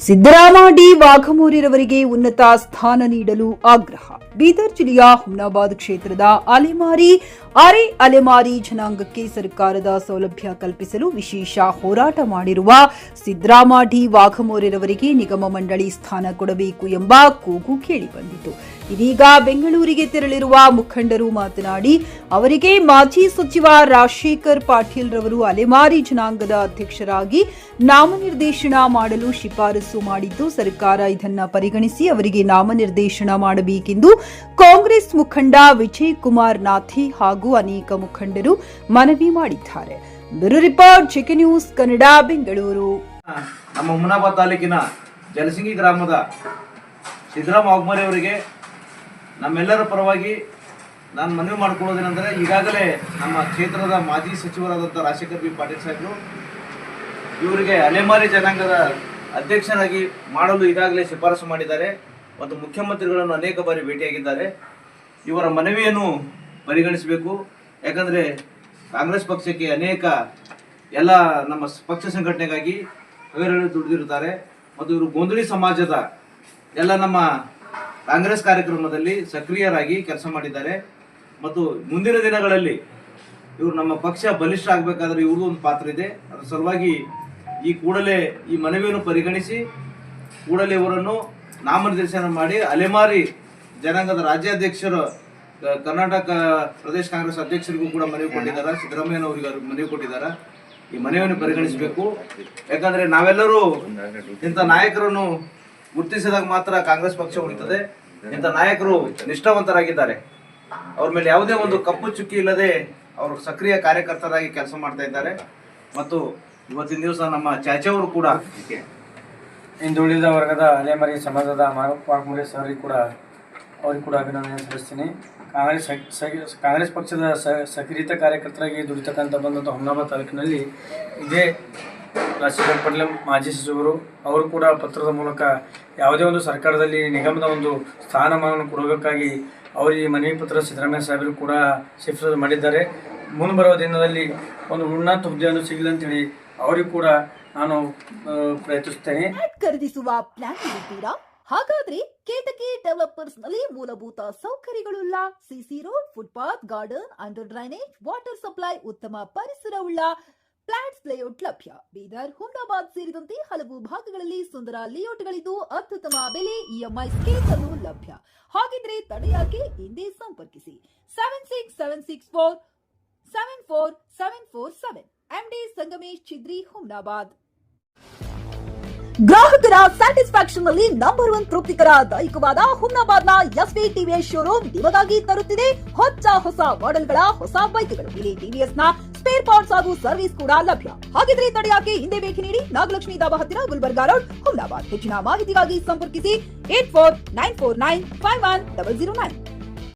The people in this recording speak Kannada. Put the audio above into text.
ಸಿದ್ದರಾಮ ಡಿ ವಾಘಮೋರಿರವರಿಗೆ ಉನ್ನತ ಸ್ಥಾನ ನೀಡಲು ಆಗ್ರಹ. ಬೀದರ್ ಜಿಲ್ಲೆಯ ಹುಮ್ನಾಬಾದ್ ಕ್ಷೇತ್ರದ ಅರೆ ಅಲೆಮಾರಿ ಜನಾಂಗಕ್ಕೆ ಸರ್ಕಾರದ ಸೌಲಭ್ಯ ಕಲ್ಪಿಸಲು ವಿಶೇಷ ಹೋರಾಟ ಮಾಡಿರುವ ಸಿದ್ದರಾಮ ಡಿ ವಾಘಮೋರಿರವರಿಗೆ ನಿಗಮ ಮಂಡಳಿ ಸ್ಥಾನ ಕೊಡಬೇಕು ಎಂಬ ಕೂಗು ಕೇಳಿಬಂದಿತು. ಇದೀಗ ಬೆಂಗಳೂರಿಗೆ ತೆರಳಿರುವ ಮುಖಂಡರು ಮಾತನಾಡಿ, ಅವರಿಗೆ ಮಾಜಿ ಸಚಿವ ರಾಜಶೇಖರ್ ಪಾಟೀಲ್ ರವರು ಅಲೆಮಾರಿ ಜನಾಂಗದ ಅಧ್ಯಕ್ಷರಾಗಿ ನಾಮನಿರ್ದೇಶನ ಮಾಡಲು ಶಿಫಾರಸು ಮಾಡಿದ್ದು, ಸರ್ಕಾರ ಇದನ್ನ ಪರಿಗಣಿಸಿ ಅವರಿಗೆ ನಾಮನಿರ್ದೇಶನ ಮಾಡಬೇಕೆಂದು ಕಾಂಗ್ರೆಸ್ ಮುಖಂಡ ವಿಜಯ್ ಕುಮಾರ್ ನಾಥಿ ಹಾಗೂ ಅನೇಕ ಮುಖಂಡರು ಮನವಿ ಮಾಡಿದ್ದಾರೆ. Bureau report, check news Kannada, Bengaluru. ನಮ್ಮ ಹುಮ್ನಾಬಾದ್ ತಾಲೂಕಿನ ಜಲಸಿಂಗಿ ಗ್ರಾಮದ ಸಿದ್ದರಾಮ ವಾಘಮೋರಿ ಅವರಿಗೆ ನಮ್ಮೆಲ್ಲರ ಪರವಾಗಿ ನಾನು ಮನವಿ ಮಾಡಿಕೊಳ್ಳೋದೇನೆಂದರೆ, ಈಗಾಗಲೇ ನಮ್ಮ ಕ್ಷೇತ್ರದ ಮಾಜಿ ಸಚಿವರಾದಂಥ ರಾಜಶೇಖರ್ ಬಿ ಪಾಟೀಲ್ ಸಾಹೇಬರು ಇವರಿಗೆ ಅಲೆಮಾರಿ ಜನಾಂಗದ ಅಧ್ಯಕ್ಷರಾಗಿ ಮಾಡಲು ಈಗಾಗಲೇ ಶಿಫಾರಸು ಮಾಡಿದ್ದಾರೆ ಮತ್ತು ಮುಖ್ಯಮಂತ್ರಿಗಳನ್ನು ಅನೇಕ ಬಾರಿ ಭೇಟಿಯಾಗಿದ್ದಾರೆ. ಇವರ ಮನವಿಯನ್ನು ಪರಿಗಣಿಸಬೇಕು. ಯಾಕಂದರೆ ಕಾಂಗ್ರೆಸ್ ಪಕ್ಷಕ್ಕೆ ಅನೇಕ ಎಲ್ಲ ನಮ್ಮ ಪಕ್ಷ ಸಂಘಟನೆಗಾಗಿ ಹಗಲಿರುಳು ದುಡಿದಿರುತ್ತಾರೆ ಮತ್ತು ಇವರು ಗೊಂದಳಿ ಸಮಾಜದ ಎಲ್ಲ ನಮ್ಮ ಕಾಂಗ್ರೆಸ್ ಕಾರ್ಯಕ್ರಮದಲ್ಲಿ ಸಕ್ರಿಯರಾಗಿ ಕೆಲಸ ಮಾಡಿದ್ದಾರೆ ಮತ್ತು ಮುಂದಿನ ದಿನಗಳಲ್ಲಿ ಇವರು ನಮ್ಮ ಪಕ್ಷ ಬಲಿಷ್ಠ ಆಗಬೇಕಾದ್ರೆ ಇವ್ರದ್ದು ಒಂದು ಪಾತ್ರ ಇದೆ. ಅದರ ಸಲುವಾಗಿ ಕೂಡಲೇ ಈ ಮನವಿಯನ್ನು ಪರಿಗಣಿಸಿ ಕೂಡಲೇ ಇವರನ್ನು ನಾಮನಿರ್ದೇಶನ ಮಾಡಿ ಅಲೆಮಾರಿ ಜನಾಂಗದ ರಾಜ್ಯಾಧ್ಯಕ್ಷರು ಕರ್ನಾಟಕ ಪ್ರದೇಶ ಕಾಂಗ್ರೆಸ್ ಅಧ್ಯಕ್ಷರಿಗೂ ಕೂಡ ಮನವಿ ಕೊಟ್ಟಿದ್ದಾರೆ. ಸಿದ್ದರಾಮಯ್ಯನವರಿಗೆ ಮನವಿ ಕೊಟ್ಟಿದ್ದಾರೆ. ಈ ಮನವಿಯನ್ನು ಪರಿಗಣಿಸಬೇಕು. ಯಾಕಂದರೆ ನಾವೆಲ್ಲರೂ ಇಂಥ ನಾಯಕರನ್ನು ಗುರುತಿಸಿದಾಗ ಮಾತ್ರ ಕಾಂಗ್ರೆಸ್ ಪಕ್ಷ ಉಳಿತದೆ. ಇಂಥ ನಾಯಕರು ನಿಷ್ಠಾವಂತರಾಗಿದ್ದಾರೆ. ಅವ್ರ ಮೇಲೆ ಯಾವುದೇ ಒಂದು ಕಪ್ಪು ಚುಕ್ಕಿ ಇಲ್ಲದೆ ಅವರು ಸಕ್ರಿಯ ಕಾರ್ಯಕರ್ತರಾಗಿ ಕೆಲಸ ಮಾಡ್ತಾ ಇದ್ದಾರೆ. ಮತ್ತು ಇವತ್ತಿನ ದಿವಸ ನಮ್ಮ ಚಾಚವರು ಕೂಡ ಹಿಂದುಳಿದ ವರ್ಗದ ಅಲೆಮಾರಿ ಸಮಾಜದ ವಾಘಮೋರಿ ಅವರಿಗೆ ಕೂಡ ಅಭಿನಂದನೆ ಸಲ್ಲಿಸ್ತೀನಿ. ಕಾಂಗ್ರೆಸ್ ಪಕ್ಷದ ಸಕ್ರಿಯ ಕಾರ್ಯಕರ್ತರಾಗಿ ದುಡಿತಕ್ಕಂಥ ಬಂದಂಥ ಹುಮ್ನಾಬಾದ್ ತಾಲೂಕಿನಲ್ಲಿ ಇದೇ ರಾಜಶೇಖರ್ ಪಾಟೀಲ್ ಮಾಜಿ ಸಚಿವರು ಅವರು ಕೂಡ ಪತ್ರದ ಮೂಲಕ ಯಾವುದೇ ಒಂದು ಸರ್ಕಾರದಲ್ಲಿ ನಿಗಮದ ಒಂದು ಸ್ಥಾನಮಾನವನ್ನು ಕೊಡಬೇಕಾಗಿ ಅವರು ಈ ಮನವಿ ಪತ್ರ ಸಿದ್ದರಾಮಯ್ಯ ಸಾಹೇಬರು ಕೂಡ ಶಿಫಾರಸು ಮಾಡಿದ್ದಾರೆ. ಮುಂಬರುವ ದಿನದಲ್ಲಿ ಒಂದು ಉನ್ನತ ಹುದ್ದೆಯನ್ನು ಸಿಗಲಿ ಅಂತೇಳಿ ಅವರಿಗೂ ಕೂಡ ನಾನು ಪ್ರಯತ್ನಿಸುತ್ತೇನೆ. ಖರೀದಿಸುವ ಪ್ಲಾನ್ ಇದ್ದೀರಾ? ಹಾಗಾದ್ರೆ ಕೇತಕಿ ಡೆವಲಪರ್ಸ್ ನಲ್ಲಿ ಮೂಲಭೂತ ಸೌಕರ್ಯಗಳುಳ್ಳ CC road, footpath, garden, under drainage, water supply, ಉತ್ತಮ ಪರಿಸರವುಳ್ಳ ಫ್ಲಾಟ್ಸ್ ಲೇಔಟ್ ಲಭ್ಯ. ಬೀದರ್, ಹುಮ್ನಾಬಾದ್ ಸೇರಿದಂತೆ ಹಲವು ಭಾಗಗಳಲ್ಲಿ ಸುಂದರ ಲೇಔಟ್ಗಳಿದ್ದು ಅತ್ಯುತ್ತಮ ಬೆಲೆ, ಇಎಂಐ ಸ್ಕೀಮ್ಸ್ ಅನ್ನು ಲಭ್ಯ. ಹಾಗಿದ್ರೆ ತಡೆಯಾಕೆ? ಹಿಂದೆ ಸಂಪರ್ಕಿಸಿ 7676474747 ಎಂಡಿ ಸಂಗಮೇಶ್ ಚಿದ್ರಿ, ಹುಮ್ನಾಬಾದ್. ಗ್ರಾಹಕರ ಸ್ಯಾಟಿಸ್ಫ್ಯಾಕ್ಷನ್ ನಲ್ಲಿ ನಂಬರ್ 1 ತೃಪ್ತಿಕರ ದೈಹಿಕವಾದ ಹುಮ್ನಾಬಾದ್ನ ಎಸ್ವಿ ಟಿವಿಎಸ್ ಶೋರೂಮ್ ನಿಮಗಾಗಿ ತರುತ್ತಿದೆ ಹೊಸ ಮಾಡೆಲ್ಗಳ ಹೊಸ ಬೈಕ್ಗಳು. ಇಲ್ಲಿ ಟಿವಿಎಸ್ ನ ಸ್ಪೇರ್ ಪಾರ್ಟ್ಸ್ ಹಾಗೂ ಸರ್ವಿಸ್ ಕೂಡ ಲಭ್ಯ. ಹಾಗಿದ್ರೆ ತಡೆಯಾಕೆ? ಹಿಂದೆ ಭೇಟಿ ನೀಡಿ. ನಾಗಲಕ್ಷ್ಮಿ ಧಾಬಾ ಹತ್ತಿರ, ಗುಲ್ಬರ್ಗಾ ರೋಡ್, ಹುಮ್ನಾಬಾದ್. ಹೆಚ್ಚಿನ ಮಾಹಿತಿಗಾಗಿ ಸಂಪರ್ಕಿಸಿ 8494951009.